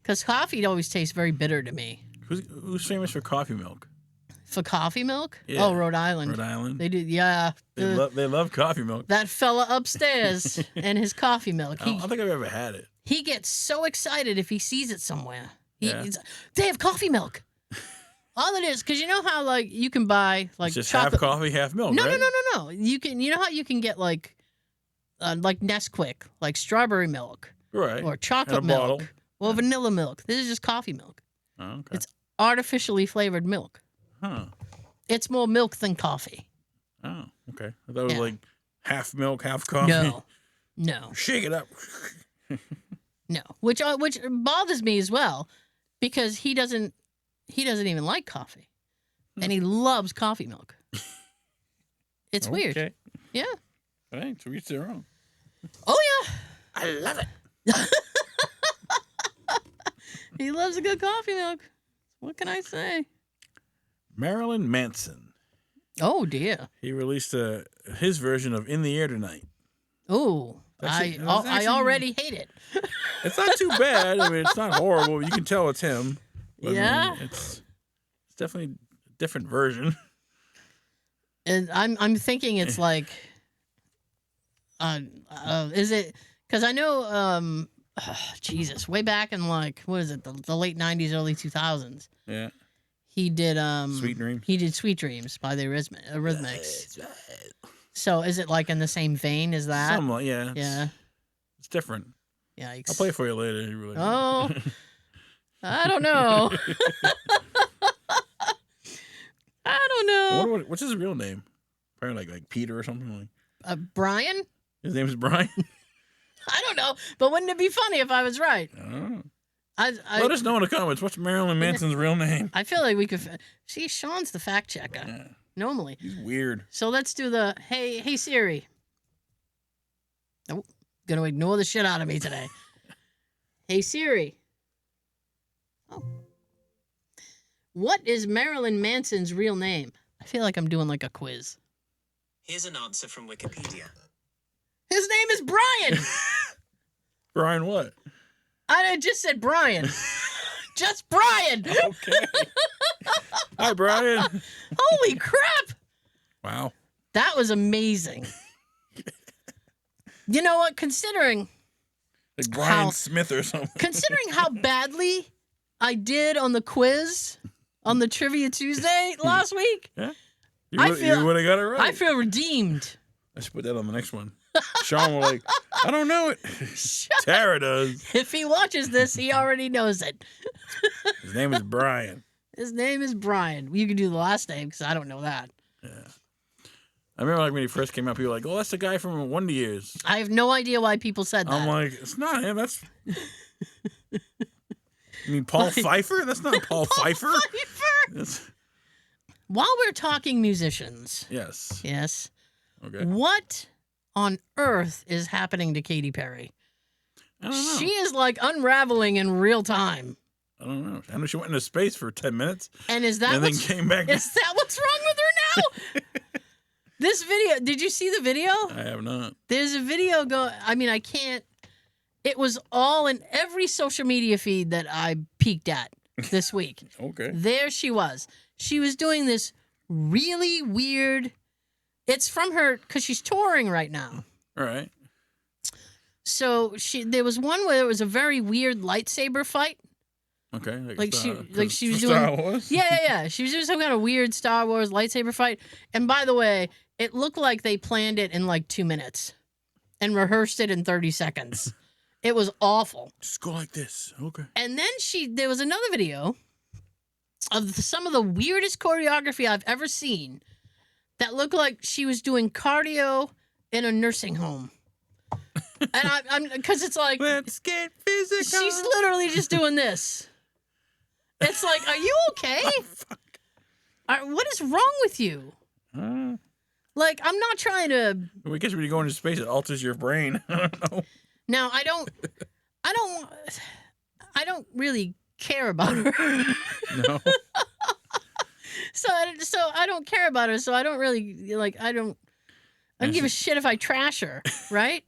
Speaker 1: Because coffee always tastes very bitter to me.
Speaker 2: Who's famous for coffee milk?
Speaker 1: For coffee milk?
Speaker 2: Yeah.
Speaker 1: Oh, Rhode Island.
Speaker 2: Rhode Island?
Speaker 1: They do, yeah.
Speaker 2: They love coffee milk.
Speaker 1: That fella upstairs and his coffee milk.
Speaker 2: I don't think I've ever had it.
Speaker 1: He gets so excited if he sees it somewhere. They have coffee milk. All it is, because you know how you can buy
Speaker 2: it's just
Speaker 1: chocolate.
Speaker 2: half coffee, half milk.
Speaker 1: No,
Speaker 2: right?
Speaker 1: no. You know how you can get like Nesquik, like strawberry milk,
Speaker 2: right?
Speaker 1: Or chocolate milk, bottle. Or vanilla milk. This is just coffee milk.
Speaker 2: Oh, okay.
Speaker 1: It's artificially flavored milk.
Speaker 2: Huh.
Speaker 1: It's more milk than coffee.
Speaker 2: Oh, okay. I thought it was like half milk, half coffee.
Speaker 1: No.
Speaker 2: Shake it up.
Speaker 1: No, which bothers me as well, because he doesn't even like coffee, and he loves coffee milk. It's weird. Yeah.
Speaker 2: All right, to each their own.
Speaker 1: Oh yeah,
Speaker 2: I love it.
Speaker 1: He loves a good coffee milk. What can I say?
Speaker 2: Marilyn Manson.
Speaker 1: Oh dear.
Speaker 2: He released his version of "In the Air Tonight."
Speaker 1: Oh, I already hate it.
Speaker 2: It's not too bad. I mean, it's not horrible. You can tell it's him. But,
Speaker 1: Yeah.
Speaker 2: I mean, it's definitely a different version.
Speaker 1: And I'm thinking it's like, is it? Because I know, Jesus, way back in like what is it, the late '90s, early 2000s.
Speaker 2: Yeah.
Speaker 1: He did
Speaker 2: Sweet Dreams.
Speaker 1: He did "Sweet Dreams" by the Eurythmics. So is it like in the same vein as that?
Speaker 2: Somewhat, yeah. It's different.
Speaker 1: Yikes.
Speaker 2: I'll play it for you later. You really
Speaker 1: Oh, I don't know. I don't know.
Speaker 2: What's his real name? Probably like Peter or something.
Speaker 1: Brian?
Speaker 2: His name is Brian?
Speaker 1: I don't know. But wouldn't it be funny if I was right?
Speaker 2: I don't know.
Speaker 1: Let
Speaker 2: us know in the comments. What's Marilyn Manson's real name?
Speaker 1: I feel like we could. See, Sean's the fact checker.
Speaker 2: Yeah.
Speaker 1: Normally.
Speaker 2: He's weird.
Speaker 1: So let's do the hey Siri. Nope. Gonna ignore the shit out of me today. Hey Siri. Oh. What is Marilyn Manson's real name? I feel like I'm doing like a quiz.
Speaker 3: Here's an answer from Wikipedia.
Speaker 1: His name is Brian.
Speaker 2: Brian what?
Speaker 1: I just said Brian. Just Brian.
Speaker 2: Okay. Hi, Brian.
Speaker 1: Holy crap.
Speaker 2: Wow.
Speaker 1: That was amazing. You know what? Considering
Speaker 2: like Brian Smith or something.
Speaker 1: Considering how badly I did on the quiz on the Trivia Tuesday last week.
Speaker 2: Yeah. You would have got it right.
Speaker 1: I feel redeemed.
Speaker 2: I should put that on the next one. Sean will like, I don't know it. Tara does.
Speaker 1: If he watches this, he already knows it.
Speaker 2: His name is Brian.
Speaker 1: His name is Brian. You can do the last name because I don't know that.
Speaker 2: Yeah. I remember like when he first came out, people were like, oh, that's the guy from Wonder Years.
Speaker 1: I have no idea why people said that.
Speaker 2: I'm like, it's not him. That's... You mean Paul Pfeiffer? That's not Paul Pfeiffer. That's...
Speaker 1: While we're talking musicians.
Speaker 2: Yes.
Speaker 1: Yes.
Speaker 2: Okay.
Speaker 1: What on earth is happening to Katy Perry?
Speaker 2: I don't know.
Speaker 1: She is like unraveling in real time.
Speaker 2: I don't know. I know she went into space for 10 minutes.
Speaker 1: And is that
Speaker 2: and then came back?
Speaker 1: Is that what's wrong with her now? This video, did you see the video?
Speaker 2: I have not.
Speaker 1: There's a video I mean, I can't. It was all in every social media feed that I peeked at this week.
Speaker 2: Okay.
Speaker 1: There she was. She was doing this really weird. It's from her because she's touring right now.
Speaker 2: All right.
Speaker 1: So there was one where it was a very weird lightsaber fight.
Speaker 2: Okay.
Speaker 1: Like she was doing
Speaker 2: Star Wars?
Speaker 1: Yeah. She was doing some kind of weird Star Wars lightsaber fight. And by the way, it looked like they planned it in like 2 minutes and rehearsed it in 30 seconds. It was awful.
Speaker 2: Just go like this. Okay.
Speaker 1: And then there was another video of some of the weirdest choreography I've ever seen that looked like she was doing cardio in a nursing home. And I'm because it's like,
Speaker 2: let's get physical.
Speaker 1: She's literally just doing this. It's like, are you okay?
Speaker 2: Oh, fuck.
Speaker 1: What is wrong with you? Like, I'm not trying to.
Speaker 2: I guess when you go into space, it alters your brain. I don't know.
Speaker 1: Now, I don't really care about her.
Speaker 2: No.
Speaker 1: So I don't care about her. So I don't really I don't give a shit if I trash her, right?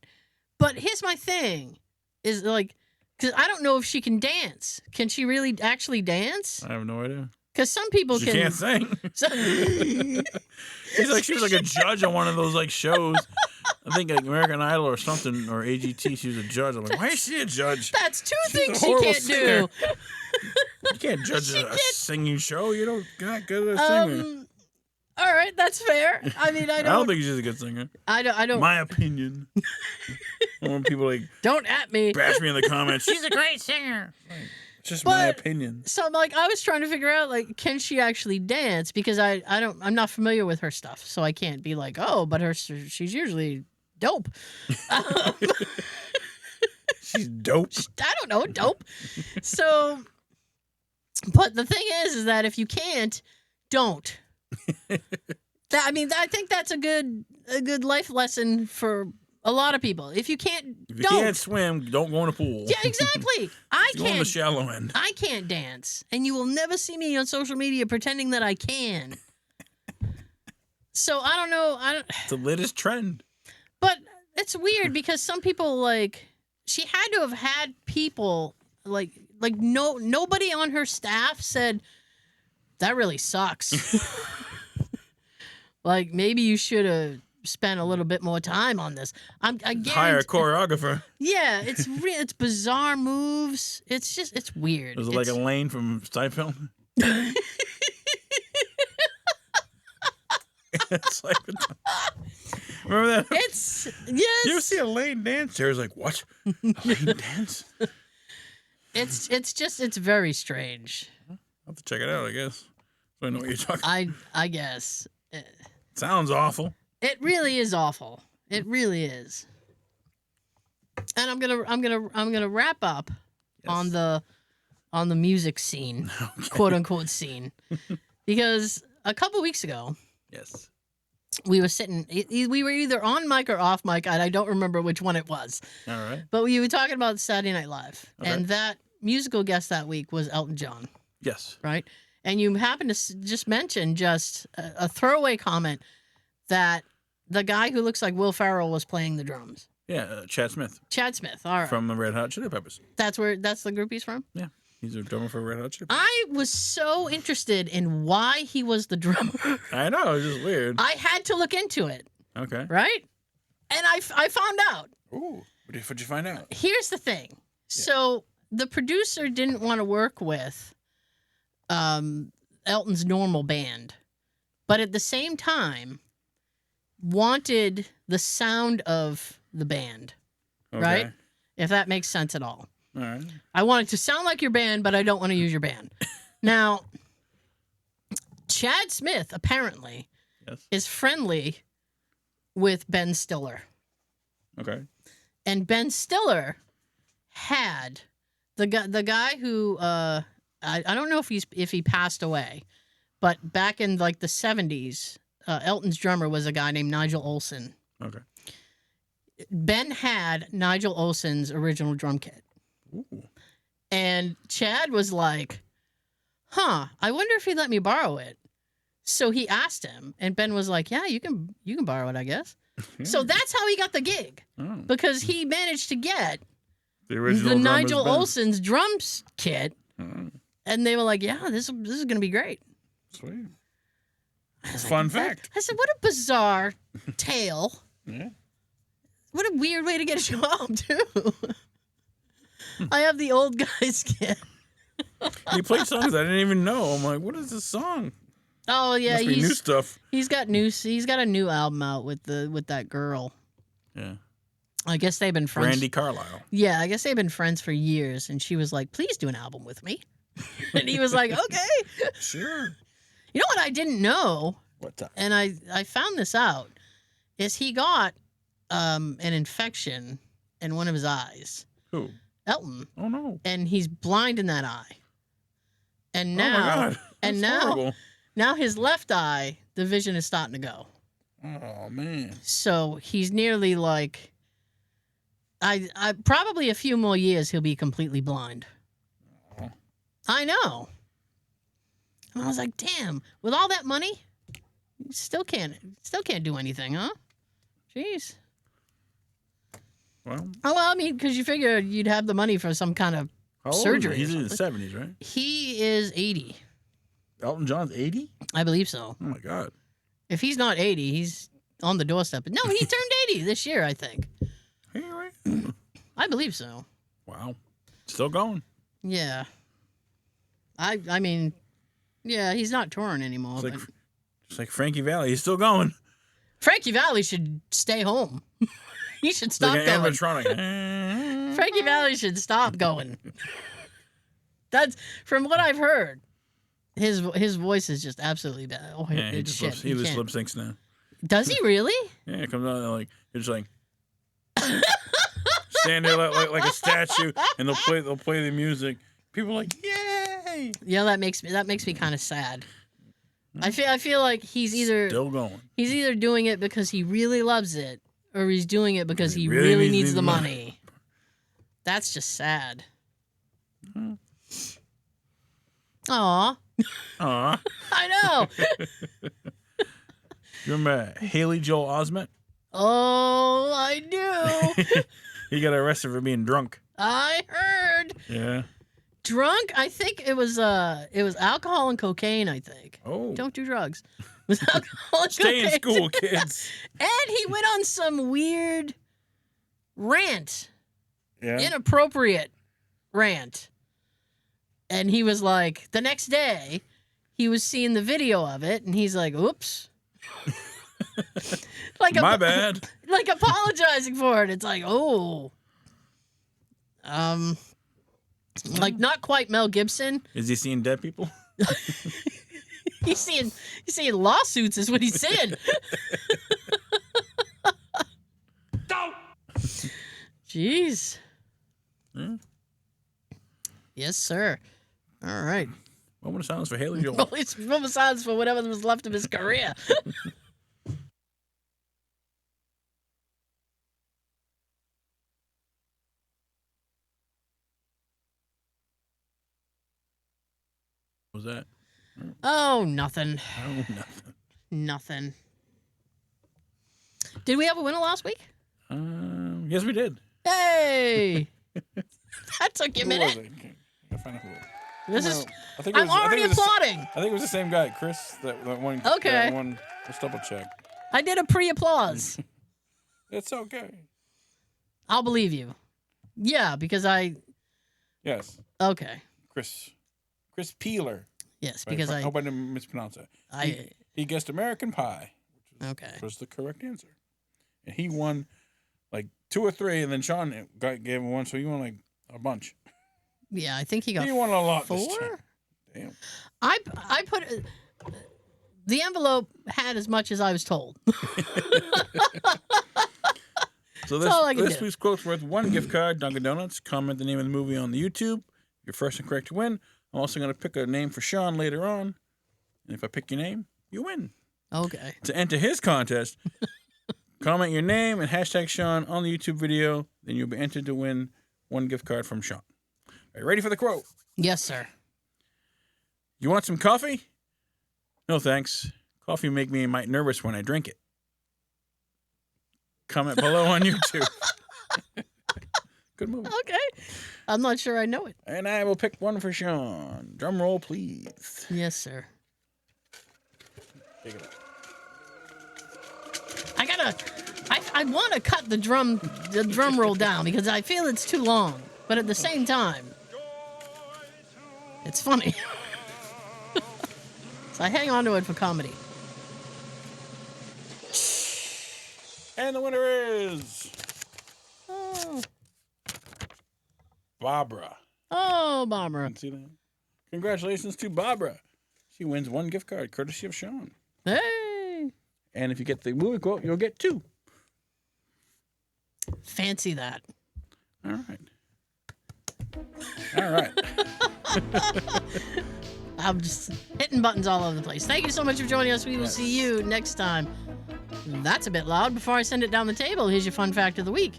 Speaker 1: But here's my thing: is like, because I don't know if she can dance. Can she really actually dance?
Speaker 2: I have no idea.
Speaker 1: Because some people
Speaker 2: she can't sing. She was like a judge on one of those like shows. I think like American Idol or something, or AGT. She was a judge. I'm like, why is she a judge?
Speaker 1: That's two
Speaker 2: She's
Speaker 1: things she can't do.
Speaker 2: You can't judge a singing show. You're not good at a singer.
Speaker 1: All right, that's fair. I mean, I don't
Speaker 2: think she's a good singer.
Speaker 1: I don't.
Speaker 2: My opinion. When people like
Speaker 1: don't at me,
Speaker 2: bash me in the comments. She's a great singer. It's just my opinion.
Speaker 1: So like, I was trying to figure out like, can she actually dance? Because I'm not familiar with her stuff, so I can't be like, oh, but she's usually dope.
Speaker 2: She's dope.
Speaker 1: I don't know, dope. So, but the thing is that if you can't, don't. I think that's a good life lesson for a lot of people. If you can't,
Speaker 2: if you can't swim, don't go in a pool.
Speaker 1: Yeah, exactly. I
Speaker 2: can't. Go in the shallow end.
Speaker 1: I can't dance, and you will never see me on social media pretending that I can. So I don't know.
Speaker 2: It's the latest trend.
Speaker 1: But it's weird because some people like she had to have had people like nobody on her staff said that really sucks. Like maybe you should have spent a little bit more time on this.
Speaker 2: Hire a choreographer.
Speaker 1: Yeah, it's bizarre moves. It's weird.
Speaker 2: Was it like Elaine from Seinfeld? It's like, remember that?
Speaker 1: It's yes.
Speaker 2: You ever see Elaine dance? Sarah's like, what? Elaine dance?
Speaker 1: It's very strange.
Speaker 2: I'll have to check it out, I guess. So I know what you're talking about.
Speaker 1: I guess.
Speaker 2: Sounds awful.
Speaker 1: It really is awful. It really is. And I'm gonna wrap up on the music scene, quote unquote scene, because a couple weeks ago,
Speaker 2: yes,
Speaker 1: we were sitting. We were either on mic or off mic, and I don't remember which one it was.
Speaker 2: All right.
Speaker 1: But we were talking about Saturday Night Live,
Speaker 2: Okay.
Speaker 1: and that musical guest that week was Elton John.
Speaker 2: Yes.
Speaker 1: Right. And you happened to just mention just a throwaway comment that the guy who looks like Will Ferrell was playing the drums.
Speaker 2: Yeah, Chad Smith.
Speaker 1: Chad Smith. All right.
Speaker 2: From the Red Hot Chili Peppers.
Speaker 1: That's the group he's from?
Speaker 2: Yeah. He's a drummer for Red Hot Chili Peppers.
Speaker 1: I was so interested in why he was the drummer.
Speaker 2: I know, it's just weird.
Speaker 1: I had to look into it.
Speaker 2: Okay.
Speaker 1: Right? And I found out.
Speaker 2: Ooh. What'd you find out?
Speaker 1: Here's the thing. Yeah. So the producer didn't want to work with Elton's normal band, but at the same time wanted the sound of the band,
Speaker 2: Okay.
Speaker 1: right? If that makes sense at all.
Speaker 2: All right.
Speaker 1: I want it to sound like your band, but I don't want to use your band. Now, Chad Smith apparently is friendly with Ben Stiller.
Speaker 2: Okay.
Speaker 1: And Ben Stiller had the guy who I don't know if he passed away, but back in like the 70s, Elton's drummer was a guy named Nigel Olsson.
Speaker 2: Okay.
Speaker 1: Ben had Nigel Olsson's original drum kit.
Speaker 2: Ooh.
Speaker 1: And Chad was like, I wonder if he'd let me borrow it. So he asked him, and Ben was like, yeah, you can borrow it, I guess.
Speaker 2: Yeah.
Speaker 1: So that's how he got the gig.
Speaker 2: Oh.
Speaker 1: Because he managed to get
Speaker 2: the
Speaker 1: Nigel Olsson's drums kit.
Speaker 2: Oh.
Speaker 1: And they were like, yeah, this is going to be great.
Speaker 2: Sweet.
Speaker 1: Fun
Speaker 2: fact.
Speaker 1: I said, what a bizarre tale.
Speaker 2: Yeah.
Speaker 1: What a weird way to get a job, too. I have the old guy's kit.
Speaker 2: He played songs I didn't even know. I'm like, what is this song?
Speaker 1: Oh yeah,
Speaker 2: Must be new stuff.
Speaker 1: He's got a new album out with that girl.
Speaker 2: Yeah.
Speaker 1: I guess they've been friends.
Speaker 2: Brandy Carlisle.
Speaker 1: Yeah, I guess they've been friends for years, and she was like, "Please do an album with me," and he was like, "Okay."
Speaker 2: Sure.
Speaker 1: You know what I didn't know?
Speaker 2: What's up?
Speaker 1: And I found this out is he got an infection in one of his eyes.
Speaker 2: Who?
Speaker 1: Elton.
Speaker 2: Oh no.
Speaker 1: And he's blind in that eye. And now,
Speaker 2: oh my God. That's horrible.
Speaker 1: Now his left eye, the vision is starting to go.
Speaker 2: Oh man.
Speaker 1: So he's nearly like, I probably a few more years he'll be completely blind.
Speaker 2: Oh.
Speaker 1: I know. And I was like, damn, with all that money, you still can't do anything, huh? Jeez.
Speaker 2: Well.
Speaker 1: Oh well, I mean, because you figure you'd have the money for some kind of surgery.
Speaker 2: He's in his 70s, right?
Speaker 1: He is 80.
Speaker 2: Elton John's 80?
Speaker 1: I believe so.
Speaker 2: Oh my God.
Speaker 1: If he's not 80, he's on the doorstep. No, he turned 80 this year, I think.
Speaker 2: Hey, right?
Speaker 1: I believe so.
Speaker 2: Wow. Still going.
Speaker 1: Yeah. I mean, yeah, he's not touring anymore.
Speaker 2: It's like Frankie Valli. He's still going.
Speaker 1: Frankie Valli should stay home. He should stop
Speaker 2: like
Speaker 1: going.
Speaker 2: animatronic.
Speaker 1: Frankie Valli should stop going. That's from what I've heard. His voice is just absolutely bad. Oh,
Speaker 2: Yeah, he
Speaker 1: it's
Speaker 2: just
Speaker 1: shit.
Speaker 2: lip syncs now.
Speaker 1: Does he really?
Speaker 2: Yeah, it comes out like you're just like stand there like a statue, and they'll play the music. People are like, yay!
Speaker 1: Yeah, that makes me kind of sad. I feel like he's either
Speaker 2: still going.
Speaker 1: He's either doing it because he really loves it, or he's doing it because he really needs the money. That's just sad. Aw.
Speaker 2: Aw.
Speaker 1: I know.
Speaker 2: You remember Haley Joel Osment?
Speaker 1: Oh, I do.
Speaker 2: He got arrested for being drunk.
Speaker 1: I heard.
Speaker 2: Yeah.
Speaker 1: Drunk? I think it was alcohol and cocaine, I think.
Speaker 2: Oh.
Speaker 1: Don't do drugs. It was alcohol and
Speaker 2: Stay in
Speaker 1: cocaine.
Speaker 2: school, kids.
Speaker 1: And he went on some weird rant.
Speaker 2: Yeah.
Speaker 1: Inappropriate rant. And he was like, the next day, he was seeing the video of it, and he's like, oops. Like
Speaker 2: My bad.
Speaker 1: Like apologizing for it. It's like, oh. Like not quite Mel Gibson.
Speaker 2: Is he seeing dead people?
Speaker 1: He's seeing lawsuits is what he's saying. Jeez.
Speaker 2: Hmm?
Speaker 1: Yes, sir. All right.
Speaker 2: Moment of silence for Haley Joel.
Speaker 1: Well, it's moment of silence for whatever was left of his career.
Speaker 2: What was that?
Speaker 1: Oh, nothing.
Speaker 2: Oh, nothing.
Speaker 1: Nothing. Did we have a winner last week?
Speaker 2: Yes, we did.
Speaker 1: Hey! That took you a
Speaker 2: Who was
Speaker 1: minute.
Speaker 2: it? I find out who it was.
Speaker 1: This is.
Speaker 2: I think it
Speaker 1: I'm
Speaker 2: was- I think
Speaker 1: already
Speaker 2: it was-
Speaker 1: applauding.
Speaker 2: I think it was the same guy, Chris. That one.
Speaker 1: Okay.
Speaker 2: That one. Let's double check.
Speaker 1: I did a pre-applause.
Speaker 2: It's okay.
Speaker 1: I'll believe you. Yeah, because I.
Speaker 2: Yes,
Speaker 1: Okay.
Speaker 2: Chris Peeler.
Speaker 1: Yes,
Speaker 2: Right,
Speaker 1: because
Speaker 2: I
Speaker 1: I.
Speaker 2: hope I didn't mispronounce it.
Speaker 1: I.
Speaker 2: He guessed American Pie,
Speaker 1: Okay.
Speaker 2: was the correct answer, and he won like 2 or 3, and then Sean gave him one, so he won like a bunch.
Speaker 1: Yeah, I think he got
Speaker 2: He won a lot. This
Speaker 1: 4.
Speaker 2: time. Damn.
Speaker 1: I put. The envelope had as much as I was told.
Speaker 2: So
Speaker 1: That's all I can
Speaker 2: this
Speaker 1: do.
Speaker 2: week's quote's worth 1 gift card, Dunkin' Donuts. Comment the name of the movie on the YouTube. Your first and correct to win. I'm also going to pick a name for Sean later on. And if I pick your name, you win.
Speaker 1: Okay.
Speaker 2: To enter his contest, comment your name and hashtag Sean on the YouTube video. Then you'll be entered to win 1 gift card from Sean. Are you ready for the quote?
Speaker 1: Yes, sir.
Speaker 2: You want some coffee? No, thanks. Coffee make me might nervous when I drink it. Comment below on YouTube. Good movie.
Speaker 1: Okay. I'm not sure I know it.
Speaker 2: And I will pick one for Sean. Drum roll, please.
Speaker 1: Yes, sir.
Speaker 2: Take it up.
Speaker 1: I want to cut the drum roll down because I feel it's too long, but at the same time, it's funny. So I hang on to it for comedy.
Speaker 2: And the winner is
Speaker 1: Oh,
Speaker 2: Barbara.
Speaker 1: Barbara.
Speaker 2: See that? Congratulations to Barbara. She wins 1 gift card, courtesy of Sean.
Speaker 1: Hey,
Speaker 2: And if you get the movie quote, you'll get 2.
Speaker 1: fancy that.
Speaker 2: All right. All right.
Speaker 1: I'm just hitting buttons all over the place. Thank you so much for joining us. We will see you next time. That's a bit loud. Before I send it down the table, here's your fun fact of the week.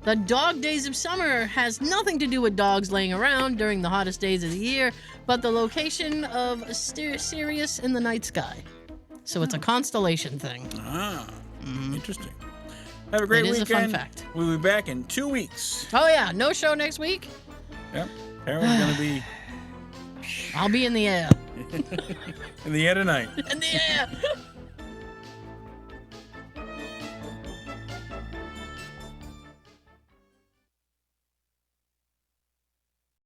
Speaker 1: The dog days of summer has nothing to do with dogs laying around during the hottest days of the year, but the location of Sirius in the night sky. So it's a constellation thing.
Speaker 2: Interesting. Have a great
Speaker 1: It is
Speaker 2: weekend.
Speaker 1: a fun fact.
Speaker 2: We'll be back in 2 weeks.
Speaker 1: Oh yeah, no show next week.
Speaker 2: Yep. Carol's going to be
Speaker 1: I'll be in the air.
Speaker 2: in the air tonight.
Speaker 1: In the air.